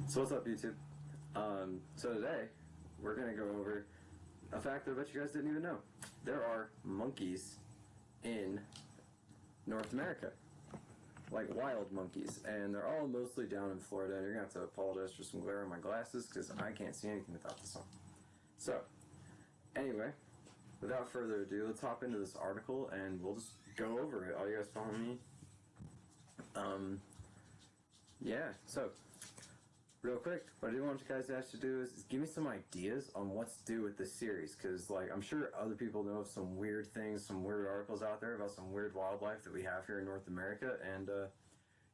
So what's up, YouTube? So today we're gonna go over a fact that I bet you guys didn't even know. There are monkeys in North America, like wild monkeys, and they're all mostly down in Florida. And you're gonna have to apologize for some glare on my glasses because I can't see anything without this on. So anyway, without further ado, let's hop into this article and we'll just go over it. All you guys follow me? Yeah. So. Real quick, what I do want you guys to actually do is give me some ideas on what to do with this series, because like I'm sure other people know of some weird things, some weird articles out there about some weird wildlife that we have here in North America, and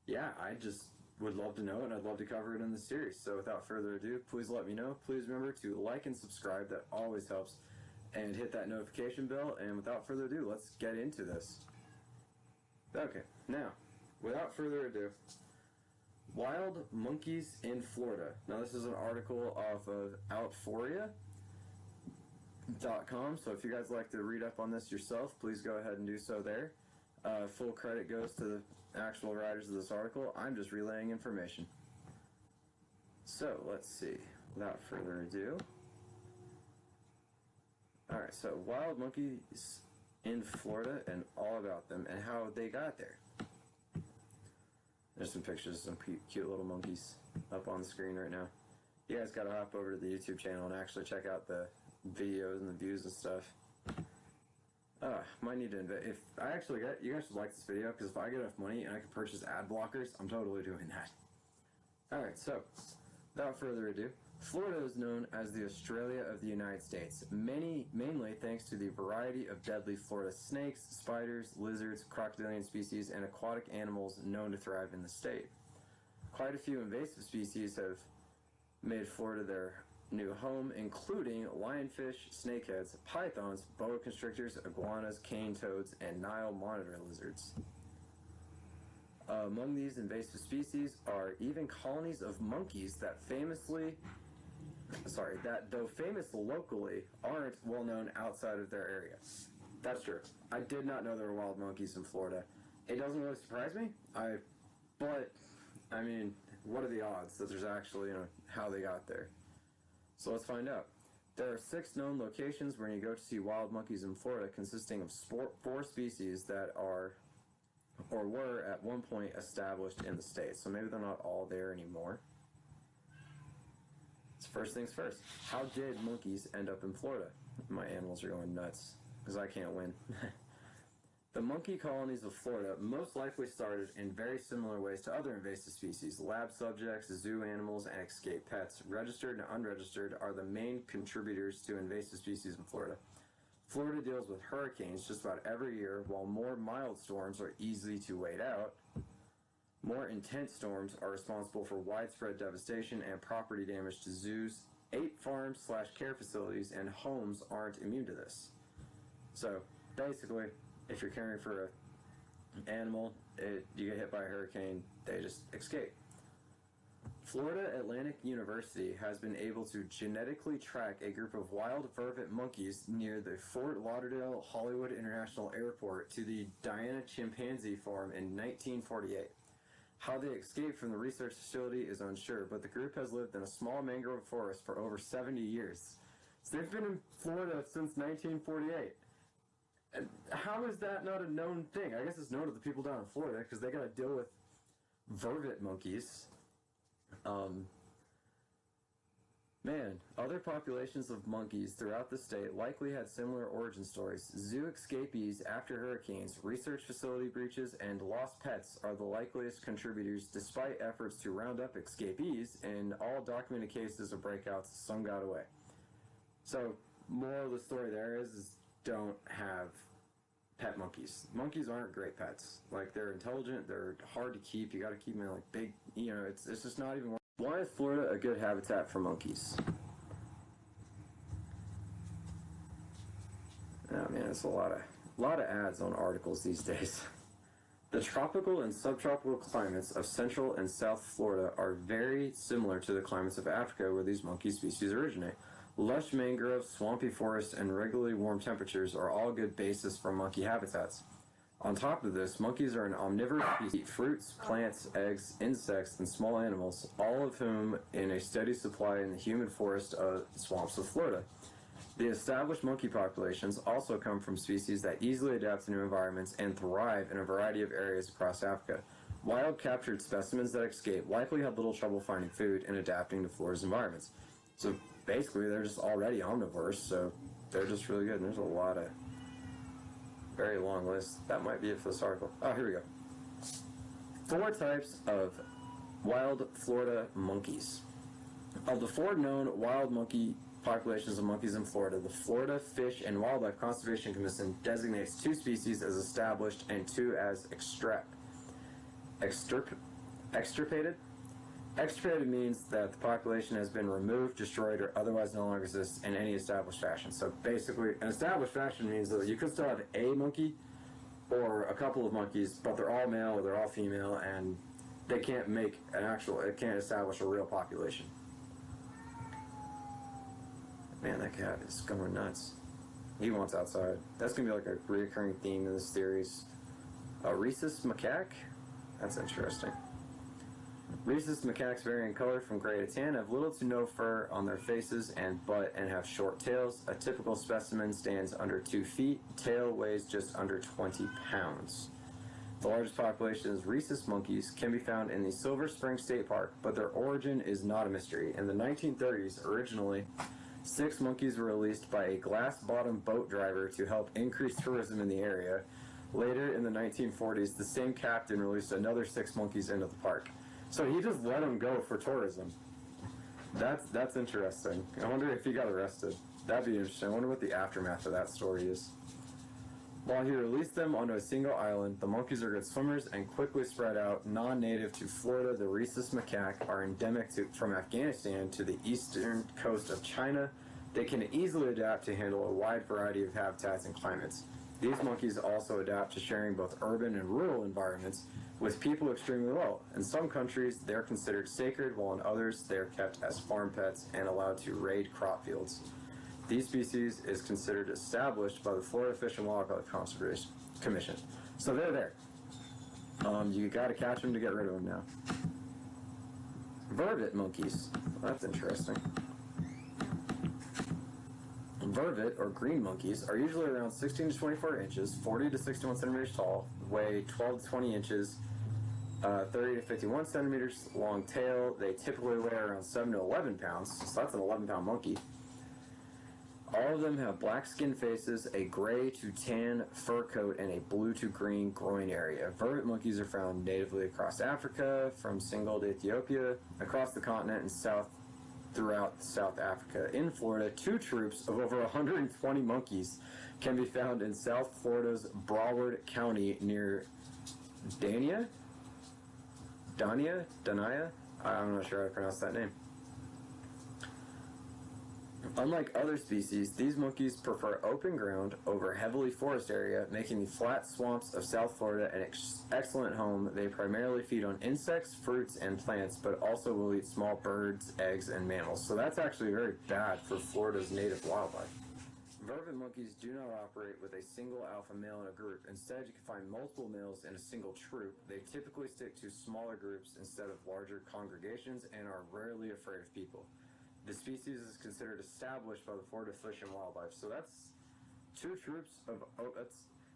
yeah, I just would love to know and I'd love to cover it in the series. So without further ado, please let me know. Please remember to like and subscribe, that always helps, and hit that notification bell. And without further ado, let's get into this. Okay, now, without further ado, wild monkeys in Florida. Now this is an article off of outforia.com, so if you guys like to read up on this yourself, please go ahead and do so there. Full credit goes to the actual writers of this article. I'm just relaying information. So let's see, without further ado. Alright, so wild monkeys in Florida and all about them and how they got there. There's some pictures of some cute little monkeys up on the screen right now. You guys gotta hop over to the YouTube channel and actually check out the videos and the views and stuff. Might need to invest. If I actually get, you guys should like this video, because if I get enough money and I can purchase ad blockers, I'm totally doing that. Alright, so, without further ado, Florida is known as the Australia of the United States, mainly thanks to the variety of deadly Florida snakes, spiders, lizards, crocodilian species, and aquatic animals known to thrive in the state. Quite a few invasive species have made Florida their new home, including lionfish, snakeheads, pythons, boa constrictors, iguanas, cane toads, and Nile monitor lizards. Among these invasive species are even colonies of monkeys that though famous locally, aren't well known outside of their area. That's true. I did not know there were wild monkeys in Florida. It doesn't really surprise me, but I mean, what are the odds that there's actually, how they got there? So let's find out. There are 6 known locations where you go to see wild monkeys in Florida, consisting of 4 species that are, or were at one point, established in the state. So maybe they're not all there anymore. First things first, how did monkeys end up in Florida? My animals are going nuts, because I can't win. The monkey colonies of Florida most likely started in very similar ways to other invasive species. Lab subjects, zoo animals, and escaped pets, registered and unregistered, are the main contributors to invasive species in Florida. Florida deals with hurricanes just about every year, while more mild storms are easy to wait out. More intense storms are responsible for widespread devastation and property damage to zoos, 8 farms/care facilities, and homes aren't immune to this. So, basically, if you're caring for an animal, you get hit by a hurricane, they just escape. Florida Atlantic University has been able to genetically track a group of wild vervet monkeys near the Fort Lauderdale Hollywood International Airport to the Diana Chimpanzee Farm in 1948. How they escaped from the research facility is unsure, but the group has lived in a small mangrove forest for over 70 years. So they've been in Florida since 1948. And how is that not a known thing? I guess it's known to the people down in Florida, because they gotta deal with vervet monkeys. Other populations of monkeys throughout the state likely had similar origin stories. Zoo escapees after hurricanes, research facility breaches, and lost pets are the likeliest contributors, despite efforts to round up escapees. In all documented cases of breakouts, some got away. So, moral of the story there is don't have pet monkeys. Monkeys aren't great pets. Like, they're intelligent, they're hard to keep, you gotta keep them in, like, big, it's just not even worth. Why is Florida a good habitat for monkeys? Oh man, it's a lot of ads on articles these days. The tropical and subtropical climates of Central and South Florida are very similar to the climates of Africa, where these monkey species originate. Lush mangroves, swampy forests, and regularly warm temperatures are all good basis for monkey habitats. On top of this, monkeys are an omnivorous species, eat fruits, plants, eggs, insects, and small animals, all of whom in a steady supply in the humid forest swamps of Florida. The established monkey populations also come from species that easily adapt to new environments and thrive in a variety of areas across Africa. Wild captured specimens that escape likely had little trouble finding food and adapting to Florida's environments. So basically, they're just already omnivores, so they're just really good. And there's a lot of very long list. That might be it for this article. Oh, here we go. 4 types of wild Florida monkeys. Of the 4 known wild monkey populations of monkeys in Florida, the Florida Fish and Wildlife Conservation Commission designates 2 species as established and 2 as extirpated. Extirpated means that the population has been removed, destroyed, or otherwise no longer exists in any established fashion. So basically, an established fashion means that you could still have a monkey or a couple of monkeys, but they're all male or they're all female, and they can't make it can't establish a real population. Man, that cat is going nuts. He wants outside. That's going to be like a recurring theme in this series. A rhesus macaque? That's interesting. Rhesus macaques vary in color from gray to tan, have little to no fur on their faces and butt, and have short tails. A typical specimen stands under 2 feet. Tail weighs just under 20 pounds. The largest population of rhesus monkeys can be found in the Silver Spring State Park, but their origin is not a mystery. In the 1930s, originally, 6 monkeys were released by a glass-bottom boat driver to help increase tourism in the area. Later, in the 1940s, the same captain released another 6 monkeys into the park. So he just let them go for tourism. That's interesting. I wonder if he got arrested. That'd be interesting. I wonder what the aftermath of that story is. While he released them onto a single island, the monkeys are good swimmers and quickly spread out. Non-native to Florida, the rhesus macaque are endemic from Afghanistan to the eastern coast of China. They can easily adapt to handle a wide variety of habitats and climates. These monkeys also adapt to sharing both urban and rural environments with people extremely well. In some countries, they're considered sacred, while in others, they're kept as farm pets and allowed to raid crop fields. These species is considered established by the Florida Fish and Wildlife Conservation Commission. So they're there. You got to catch them to get rid of them now. Vervet monkeys. Well, that's interesting. Vervet, or green monkeys, are usually around 16 to 24 inches, 40 to 61 centimeters tall, weigh 12 to 20 inches, 30 to 51 centimeters long tail. They typically weigh around 7 to 11 pounds, so that's an 11-pound monkey. All of them have black skin faces, a gray to tan fur coat, and a blue to green groin area. Vervet monkeys are found natively across Africa, from Senegal to Ethiopia, across the continent, and throughout South Africa. In Florida, 2 troops of over 120 monkeys can be found in South Florida's Broward County near Dania? I'm not sure how to pronounce that name. Unlike other species, these monkeys prefer open ground over heavily forest area, making the flat swamps of South Florida an excellent home. They primarily feed on insects, fruits, and plants, but also will eat small birds, eggs, and mammals. So that's actually very bad for Florida's native wildlife. Vervet monkeys do not operate with a single alpha male in a group. Instead, you can find multiple males in a single troop. They typically stick to smaller groups instead of larger congregations and are rarely afraid of people. The species is considered established by the Florida Fish and Wildlife. So that's 2 troops of,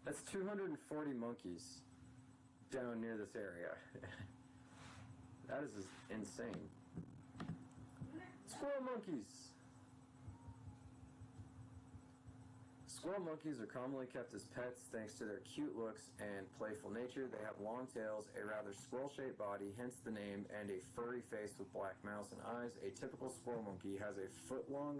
that's 240 monkeys down near this area. That is just insane. Squirrel monkeys. Squirrel monkeys are commonly kept as pets thanks to their cute looks and playful nature. They have long tails, a rather squirrel-shaped body, hence the name, and a furry face with black mouths and eyes. A typical squirrel monkey has a foot-long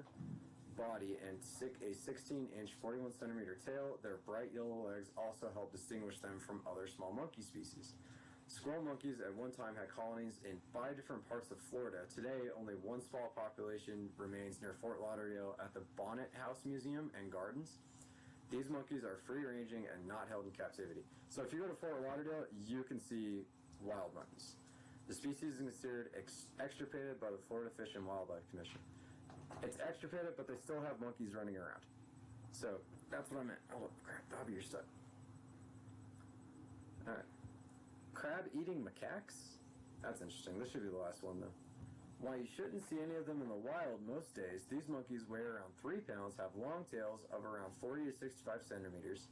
body and a 16-inch, 41-centimeter tail. Their bright yellow legs also help distinguish them from other small monkey species. Squirrel monkeys at one time had colonies in 5 different parts of Florida. Today, only one small population remains near Fort Lauderdale at the Bonnet House Museum and Gardens. These monkeys are free-ranging and not held in captivity. So if you go to Fort Lauderdale, you can see wild monkeys. The species is considered extirpated by the Florida Fish and Wildlife Commission. It's extirpated, but they still have monkeys running around. So that's what I meant. Oh, crap, that'll be your stuff. Crab-eating macaques? That's interesting. This should be the last one, though. While you shouldn't see any of them in the wild most days, these monkeys weigh around 3 pounds, have long tails of around 40 to 65 centimeters,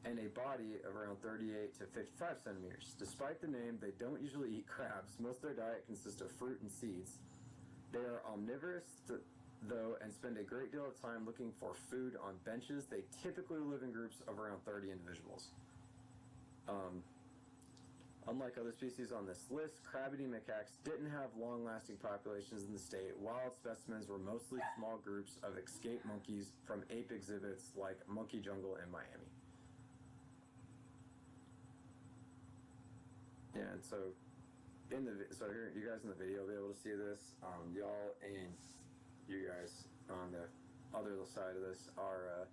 and a body of around 38 to 55 centimeters. Despite the name, they don't usually eat crabs. Most of their diet consists of fruit and seeds. They are omnivorous, though, and spend a great deal of time looking for food on benches. They typically live in groups of around 30 individuals. Unlike other species on this list, crab-eating macaques didn't have long-lasting populations in the state. Wild specimens were mostly small groups of escaped monkeys from ape exhibits like Monkey Jungle in Miami. Yeah, and so here, you guys in the video will be able to see this. Y'all and you guys on the other side of this are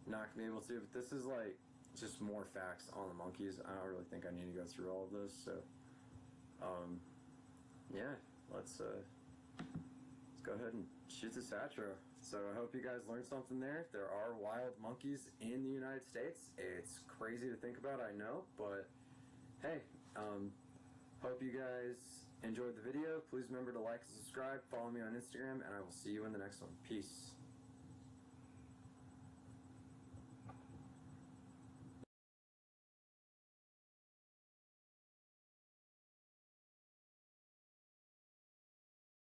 not gonna be able to. But this is like just more facts on the monkeys. I don't really think I need to go through all of this. So, yeah, let's go ahead and shoot the satchel. So I hope you guys learned something there. There are wild monkeys in the United States. It's crazy to think about, I know, but hey, hope you guys enjoyed the video. Please remember to like and subscribe, follow me on Instagram, and I will see you in the next one. Peace.